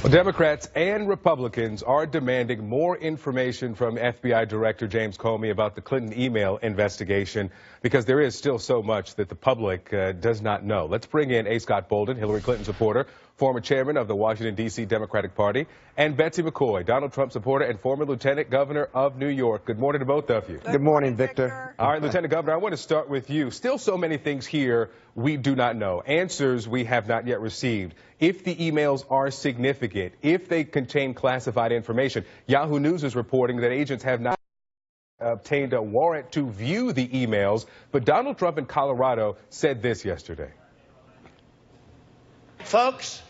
Well, Democrats and Republicans are demanding more information from FBI Director James Comey about the Clinton email investigation because there is still so much that the public does not know. Let's bring in A. Scott Bolden, Hillary Clinton supporter, former chairman of the Washington, D.C. Democratic Party, and Betsy McCoy, Donald Trump supporter and former lieutenant governor of New York. Good morning to both of you. Good morning, Victor. All right, Lieutenant Governor, I want to start with you. Still so many things here we do not know. Answers we have not yet received. If the emails are significant, if they contain classified information, Yahoo News is reporting that agents have not obtained a warrant to view the emails, but Donald Trump in Colorado said this yesterday. Folks,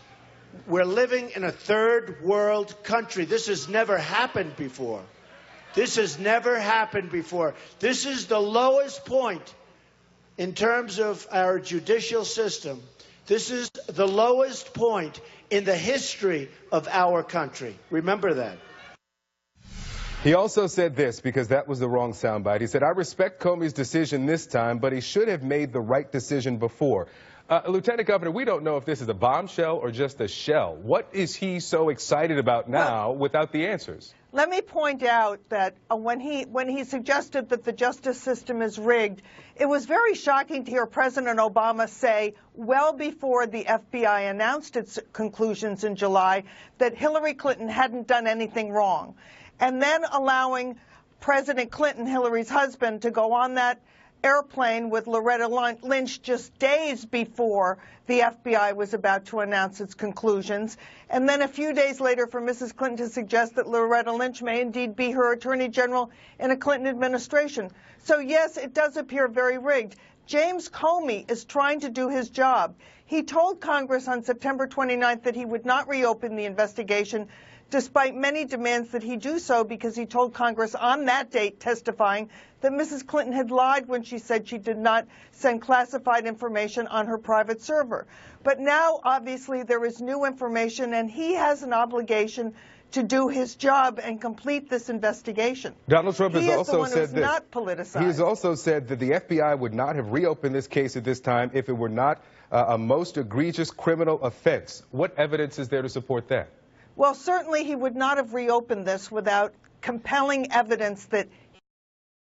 we're living in a third world country. This has never happened before. This has never happened before. This is the lowest point in terms of our judicial system. This is the lowest point in the history of our country. Remember that. He also said this, because that was the wrong soundbite. He said, I respect Comey's decision this time, but he should have made the right decision before. Lieutenant Governor, we don't know if this is a bombshell or just a shell. What is he so excited about now without the answers? Let me point out that when he suggested that the justice system is rigged, it was very shocking to hear President Obama say, well before the FBI announced its conclusions in July, that Hillary Clinton hadn't done anything wrong. And then allowing President Clinton, Hillary's husband, to go on that airplane with Loretta Lynch just days before the FBI was about to announce its conclusions, and then a few days later for Mrs. Clinton to suggest that Loretta Lynch may indeed be her attorney general in a Clinton administration. So yes, it does appear very rigged. James Comey is trying to do his job. He told Congress on September 29th that he would not reopen the investigation, despite many demands that he do so, because he told Congress on that date, testifying, that Mrs. Clinton had lied when she said she did not send classified information on her private server. But now, obviously, there is new information, and he has an obligation to do his job and complete this investigation. Donald Trump has also said this. Not politicized. He has also said that the FBI would not have reopened this case at this time if it were not a most egregious criminal offense. What evidence is there to support that? Well, certainly he would not have reopened this without compelling evidence that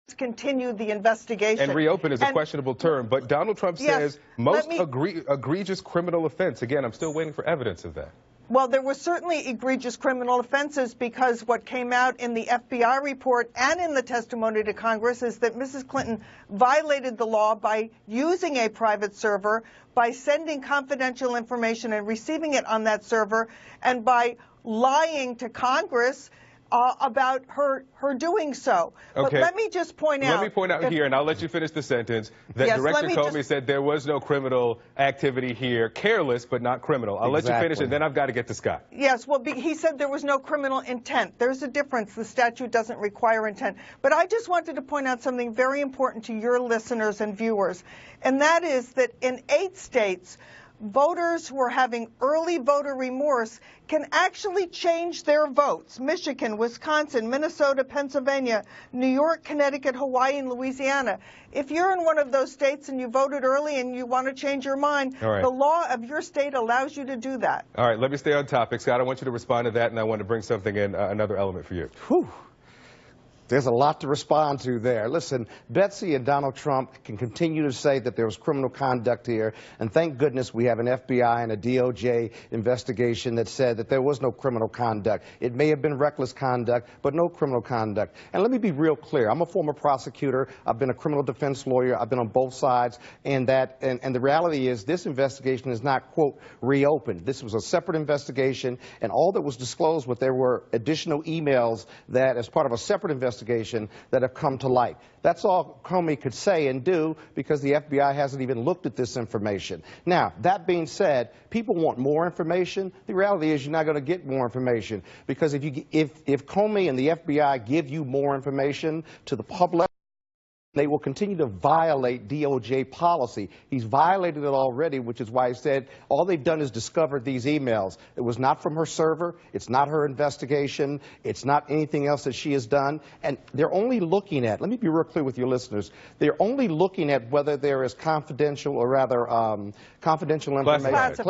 he continued the investigation. And reopen is a questionable term, but Donald Trump says most egregious criminal offense. Again, I'm still waiting for evidence of that. Well, there were certainly egregious criminal offenses, because what came out in the FBI report and in the testimony to Congress is that Mrs. Clinton violated the law by using a private server, by sending confidential information and receiving it on that server, and by lying to Congress about her doing so. Okay. But let me just point out. Let me point out here, and I'll let you finish the sentence, that Director Comey said there was no criminal activity here. Careless, but not criminal. I'll let you finish, and then I've got to get to Scott. Yes, well, he said there was no criminal intent. There's a difference. The statute doesn't require intent. But I just wanted to point out something very important to your listeners and viewers, and that is that in 8 states, voters who are having early voter remorse can actually change their votes. Michigan, Wisconsin, Minnesota, Pennsylvania, New York, Connecticut, Hawaii, and Louisiana. If you're in one of those states and you voted early and you want to change your mind, the law of your state allows you to do that. All right, let me stay on topic. Scott, I want you to respond to that, and I want to bring something in, another element for you. Whew. There's a lot to respond to there. Listen, Betsy and Donald Trump can continue to say that there was criminal conduct here, and thank goodness we have an FBI and a DOJ investigation that said that there was no criminal conduct. It may have been reckless conduct, but no criminal conduct. And let me be real clear. I'm a former prosecutor. I've been a criminal defense lawyer. I've been on both sides. And the reality is this investigation is not, quote, reopened. This was a separate investigation, and all that was disclosed was there were additional emails that, as part of a separate investigation, that have come to light. That's all Comey could say and do, because the FBI hasn't even looked at this information. Now, that being said, people want more information. The reality is you're not going to get more information, because if Comey and the FBI give you more information to the public, They will continue to violate DOJ policy. He's violated it already, which is why he said all they've done is discovered these emails. It was not from her server. It's not her investigation. It's not anything else that she has done. And they're only looking at, let me be real clear with your listeners, they're only looking at whether there is confidential, or rather confidential information,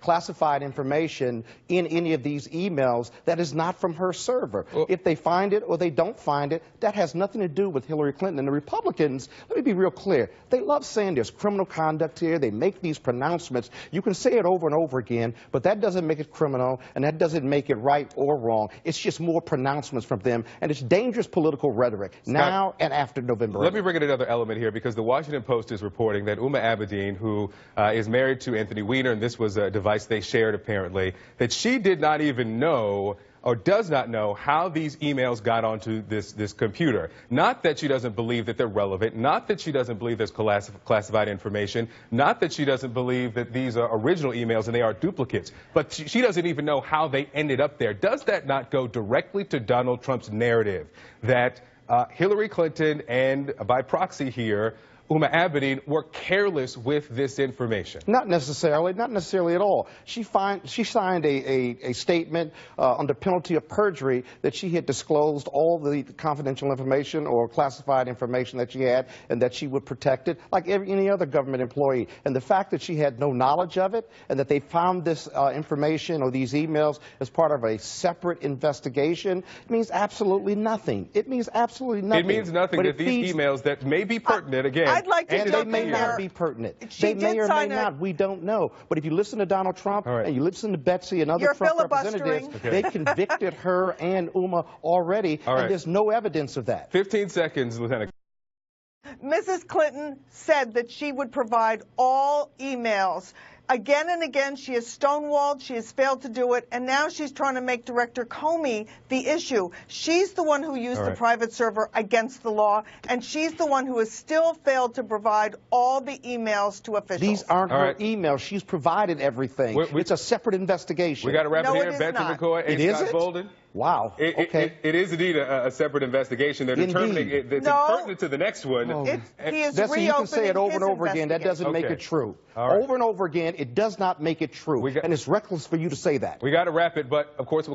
classified information in any of these emails that is not from her server. Well, if they find it or they don't find it, that has nothing to do with Hillary Clinton. And the Republicans, let me be real clear, they love saying there's criminal conduct here. They make these pronouncements. You can say it over and over again, but that doesn't make it criminal, and that doesn't make it right or wrong. It's just more pronouncements from them, and it's dangerous political rhetoric now and after November 8th. Let me bring in another element here, because the Washington Post is reporting that Uma Abedin, who is married to Anthony Weiner, and this was a device they shared apparently, that she did not even know or does not know how these emails got onto this computer. Not that she doesn't believe that they're relevant, not that she doesn't believe there's classified information, not that she doesn't believe that these are original emails and they are duplicates, but she doesn't even know how they ended up there. Does that not go directly to Donald Trump's narrative that Hillary Clinton and, by proxy here, Uma Abedin were careless with this information? Not necessarily at all. She signed a statement under penalty of perjury that she had disclosed all the confidential information or classified information that she had, and that she would protect it like any other government employee. And the fact that she had no knowledge of it, and that they found this information or these emails as part of a separate investigation, means absolutely nothing. It means absolutely nothing. It means nothing that these emails that may be pertinent, again, I'd like to and they may not be pertinent. They may or may not. We don't know. But if you listen to Donald Trump and you listen to Betsy and other Trump representatives, they convicted her and Uma already, and there's no evidence of that. 15 seconds, Lieutenant. Mrs. Clinton said that she would provide all emails. Again and again, she has stonewalled, she has failed to do it, and now she's trying to make Director Comey the issue. She's the one who used the private server against the law, and she's the one who has still failed to provide all the emails to officials. These aren't her emails. She's provided everything. It's a separate investigation. We got to wrap it here. Betsy McCoy and Scott Bolden. Wow. Okay. It is indeed a separate investigation. They're determining it's pertinent to the next one. He is Betsy, you can say it over and over again. That doesn't make it true. Over and over again, it does not make it true. And it's reckless for you to say that. We got to wrap it, but of course we'll